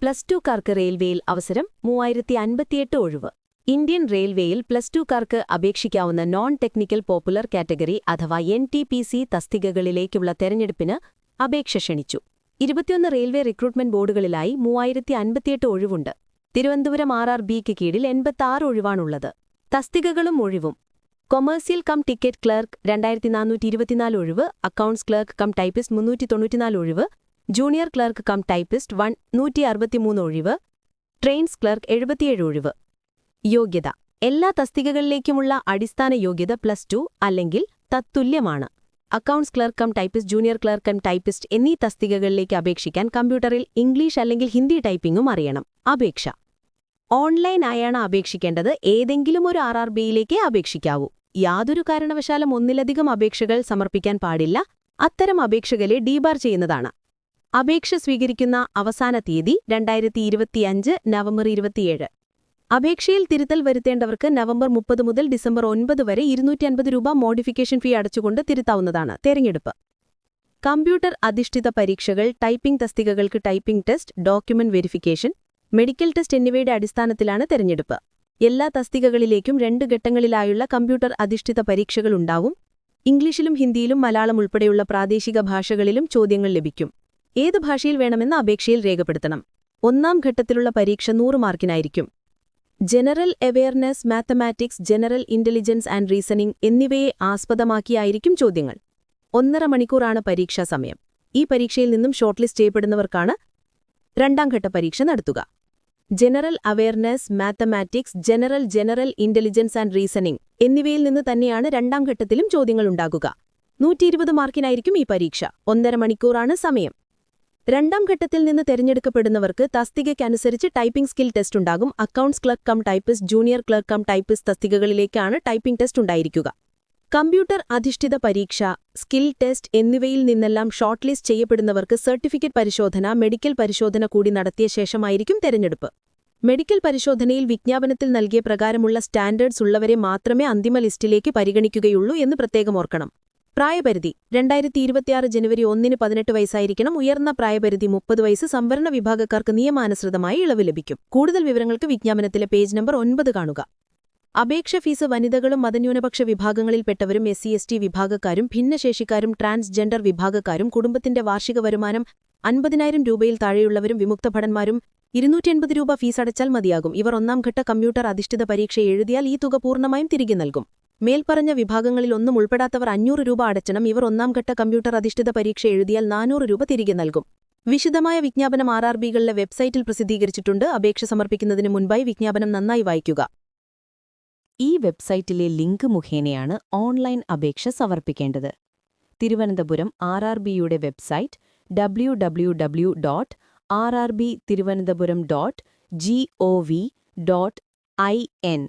+2കാർക്ക് റെയിൽവേയിൽ അവസരം 3058 ഒഴിവ്. ഇന്ത്യൻ റെയിൽവേയിൽ +2കാർക്ക് അപേക്ഷിക്കാവുന്ന നോൺ ടെക്നിക്കൽ പോപ്പുലർ കാറ്റഗറി അഥവാ NTPC തസ്തികകളിലേക്കുള്ള തെരഞ്ഞെടുപ്പിന് അപേക്ഷ ക്ഷണിച്ചു. 21 റെയിൽവേ റിക്രൂട്ട്മെന്റ് ബോർഡുകളിലായി 3058 ഒഴിവുണ്ട്. തിരുവനന്തപുരം RRBക്ക് കീഴിൽ 86 ഒഴിവാണുള്ളത്. തസ്തികകളും ഒഴിവും: കൊമേഴ്സ്യൽ കം ടിക്കറ്റ് ക്ലർക്ക് 2424 ഒഴിവ്, അക്കൗണ്ട്സ് ക്ലർക്ക് കം ടൈപ്പിസ്റ്റ് 394 ഒഴിവ്, ജൂനിയർ ക്ലർക്ക് കം ടൈപ്പിസ്റ്റ് 163 ഒഴിവ്, ട്രെയിൻസ് ക്ലർക്ക് 77 ഒഴിവ്. യോഗ്യത: എല്ലാ തസ്തികകളിലേക്കുമുള്ള അടിസ്ഥാന യോഗ്യത +2 അല്ലെങ്കിൽ തത്തുല്യമാണ്. Accounts clerk cum typist, junior clerk cum typist എന്നീ തസ്തികകളിലേക്ക് അപേക്ഷിക്കാൻ കമ്പ്യൂട്ടറിൽ ഇംഗ്ലീഷ് അല്ലെങ്കിൽ ഹിന്ദി ടൈപ്പിംഗും അറിയണം. അപേക്ഷ ഓൺലൈനായാണ് അപേക്ഷിക്കേണ്ടത്. ഏതെങ്കിലും ഒരു RRBയിലേക്കേ അപേക്ഷിക്കാവൂ. യാതൊരു കാരണവശാലും ഒന്നിലധികം അപേക്ഷകൾ സമർപ്പിക്കാൻ പാടില്ല. അത്തരം അപേക്ഷകളെ ഡീബാർ ചെയ്യുന്നതാണ്. അപേക്ഷ സ്വീകരിക്കുന്ന അവസാന തീയതി 2025 നവംബർ 27. അപേക്ഷയിൽ തിരുത്തൽ വരുത്തേണ്ടവർക്ക് നവംബർ 30 മുതൽ ഡിസംബർ 9 വരെ 250 രൂപ മോഡിഫിക്കേഷൻ ഫീ അടച്ചുകൊണ്ട് തിരുത്താവുന്നതാണ്. തെരഞ്ഞെടുപ്പ്: കമ്പ്യൂട്ടർ അധിഷ്ഠിത പരീക്ഷകൾ, ടൈപ്പിംഗ് തസ്തികകൾക്ക് typing test, document verification, medical test എന്നിവയുടെ അടിസ്ഥാനത്തിലാണ് തെരഞ്ഞെടുപ്പ്. എല്ലാ തസ്തികകളിലേക്കും 2 ഘട്ടങ്ങളിലായുള്ള കമ്പ്യൂട്ടർ അധിഷ്ഠിത പരീക്ഷകളുണ്ടാവും. ഇംഗ്ലീഷിലും ഹിന്ദിയിലും മലയാളം ഉൾപ്പെടെയുള്ള പ്രാദേശിക ഭാഷകളിലും ചോദ്യങ്ങൾ ലഭിക്കും. ഏത് ഭാഷയിൽ വേണമെന്ന് അപേക്ഷയിൽ രേഖപ്പെടുത്തണം. 1ാം ഘട്ടത്തിലുള്ള പരീക്ഷ 100 മാർക്കിനായിരിക്കും. General awareness, mathematics, general intelligence and reasoning എന്നിവയെ ആസ്പദമാക്കിയായിരിക്കും ചോദ്യങ്ങൾ. 1.5 മണിക്കൂറാണ് പരീക്ഷാ സമയം. ഈ പരീക്ഷയിൽ നിന്നും ഷോർട്ട്ലിസ്റ്റ് ചെയ്യപ്പെടുന്നവർക്കാണ് 2ാം ഘട്ട പരീക്ഷ നടത്തുക. General awareness, mathematics, general intelligence and reasoning എന്നിവയിൽ നിന്ന് തന്നെയാണ് 2ാം ഘട്ടത്തിലും ചോദ്യങ്ങളുണ്ടാകുക. 120 മാർക്കിനായിരിക്കും ഈ പരീക്ഷ. 1.5 മണിക്കൂറാണ് സമയം. 2ാം ഘട്ടത്തിൽ നിന്ന് തെരഞ്ഞെടുക്കപ്പെടുന്നവർക്ക് തസ്തികയ്ക്കനുസരിച്ച് ടൈപ്പിംഗ് സ്കിൽ ടെസ്റ്റ് ഉണ്ടാകും. Accounts clerk cum typist, junior clerk cum typist തസ്തികകളിലേക്കാണ് ടൈപ്പിംഗ് ടെസ്റ്റ് ഉണ്ടായിരിക്കുക. കമ്പ്യൂട്ടർ അധിഷ്ഠിത പരീക്ഷ, സ്കിൽ ടെസ്റ്റ് എന്നിവയിൽ നിന്നെല്ലാം ഷോർട്ട് ലിസ്റ്റ് ചെയ്യപ്പെടുന്നവർക്ക് സർട്ടിഫിക്കറ്റ് പരിശോധന, മെഡിക്കൽ പരിശോധന കൂടി നടത്തിയ ശേഷമായിരിക്കും തെരഞ്ഞെടുപ്പ്. മെഡിക്കൽ പരിശോധനയിൽ വിജ്ഞാപനത്തിൽ നൽകിയ പ്രകാരമുള്ള സ്റ്റാൻഡേർഡ്സ് ഉള്ളവരെ മാത്രമേ അന്തിമ ലിസ്റ്റിലേക്ക് പരിഗണിക്കുകയുള്ളൂ എന്ന് പ്രത്യേകം ഓർക്കണം. പ്രായപരിധി: 2026 ജനുവരി 1 18 വയസ്സായിരിക്കണം. ഉയർന്ന പ്രായപരിധി 30 വയസ്സ്. സംവരണ വിഭാഗക്കാർക്ക് നിയമാനുസൃതമായി ഇളവ് ലഭിക്കും. കൂടുതൽ വിവരങ്ങൾക്ക് വിജ്ഞാപനത്തിലെ പേജ് നമ്പർ 9 കാണുക. അപേക്ഷ ഫീസ്: വനിതകളും മതന്യൂനപക്ഷ വിഭാഗങ്ങളിൽപ്പെട്ടവരും, SC/ST വിഭാഗക്കാരും, ഭിന്നശേഷിക്കാരും, ട്രാൻസ്ജെൻഡർ വിഭാഗക്കാരും, കുടുംബത്തിന്റെ വാർഷിക വരുമാനം 50,000 രൂപയിൽ താഴെയുള്ളവരും, വിമുക്തഭടന്മാരും 280 രൂപ ഫീസ് അടച്ചാൽ മതിയാകും. ഇവർ 1ാം ഘട്ട കമ്പ്യൂട്ടർ അധിഷ്ഠിത പരീക്ഷ എഴുതിയാൽ ഈ തുക പൂർണ്ണമായും തിരികെ നൽകും. മേൽപ്പറഞ്ഞ വിഭാഗങ്ങളിലൊന്നും ഉൾപ്പെടാത്തവർ 500 രൂപ അടച്ചണം. ഇവർ 1ാം ഘട്ട കമ്പ്യൂട്ടർ അധിഷ്ഠിത പരീക്ഷ എഴുതിയാൽ 400 രൂപ തിരികെ നൽകും. വിശദമായ വിജ്ഞാപനം RRBകളിലെ വെബ്സൈറ്റിൽ പ്രസിദ്ധീകരിച്ചിട്ടുണ്ട്. അപേക്ഷ സമർപ്പിക്കുന്നതിന് മുൻപായി വിജ്ഞാപനം നന്നായി വായിക്കുക. ഈ വെബ്സൈറ്റിലെ ലിങ്ക് മുഖേനയാണ് ഓൺലൈൻ അപേക്ഷ സമർപ്പിക്കേണ്ടത്. Thiruvananthapuram RRBയുടെ website www.rrbtiruvananthapuram.gov.in